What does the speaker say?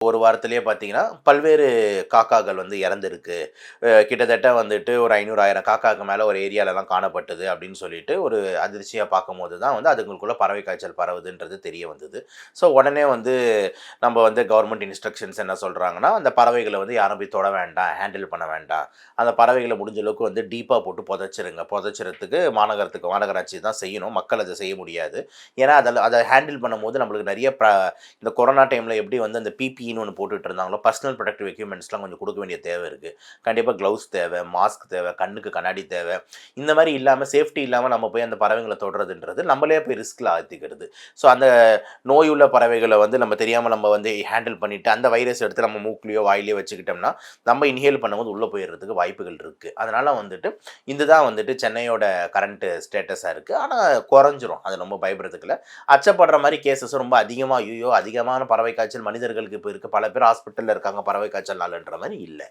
ஒரு வாரத்திலேயே பார்த்தீங்கன்னா, பல்வேறு காக்காக்கள் வந்து இறந்திருக்கு. கிட்டத்தட்ட வந்துட்டு ஒரு 500, 1000 காக்காக்கு மேல ஒரு ஏரியாலலாம் காணப்பட்டது அப்படின்னு சொல்லிட்டு ஒரு அதிர்ச்சியா பார்க்கும்போது தான் வந்து அதுங்களுக்குள்ள பறவை காய்ச்சல் பரவுதுன்றது தெரிய வந்தது. ஸோ உடனே வந்து நம்ம வந்து கவர்மெண்ட் இன்ஸ்ட்ரக்ஷன்ஸ் என்ன சொல்றாங்கன்னா, அந்த பறவைகள வந்து யாரும் போய் தொட வேண்டாம், ஹேண்டில் பண்ண வேண்டாம். அந்த பறவைகள முடிஞ்ச அளவுக்கு வந்து டீப்பா போட்டு புதைச்சிருங்க. புதைச்சிறதுக்கு மாநகராட்சி தான் செய்யணும். மக்கள் அத செய்ய முடியாது. ஏன்னா, அத ஹேண்டில் பண்ணும்போது நம்மளுக்கு நெறைய இந்த கொரோனா டைம்ல எப்படி வந்து அந்த பிபிஇன்னு ஒண்ணு போட்டுட்டு இருந்தாங்களோ, பர்சனல் ப்ரொடக்டிவ் எக்யூப்மென்ட்ஸ்லாம் கொஞ்சம் குடுக்க வேண்டிய தேவை இருக்கு. கண்டிப்பா க்ளவுஸ் தேவை, மாஸ்க் தேவை, கண்ணுக்கு கண்ணாடி தேவை. இந்த மாரி இல்லாம சேஃப்டி இல்லாம நம்ம போய் அந்த பறவைங்கள தொடுறதுன்றது நம்மளே போய் ரிஸ்க்ல ஆழ்த்திக்கிறது. ஸோ அந்த நோய் உள்ள பறவைகள வந்து நம்ம தெரியாம நம்ம வந்து ஹேண்டில் பண்ணிட்டு, அந்த வைரஸ் எடுத்து நம்ம மூக்குலயோ, வாயிலயோ வச்சுக்கிட்டோம்னா, நம்ம இன்ஹேல் பண்ணும்போது உள்ள போயிறதுக்கு வாய்ப்புகள் இருக்கு. அதனால வந்துட்டு இதுதான் வந்துட்டு சென்னையோட கரண்ட் ஸ்டேட்டஸா இருக்கு. ஆனா குறைஞ்சிரும். அது ரொம்ப பயப்படுறதுக்கு இல்ல. அச்சப்படுற மாரி கேஸஸும் ரொம்ப அதிகமா, ஐய்யயோ! அதிகமான பறவை காய்ச்சல் மனிதர்களுக்கு இப்ப இருக்கு. பல பேர் ஹாஸ்பிட்டல்ல இருக்காங்க பறவை காய்ச்சல்னாலன்ற மாரி இல்ல.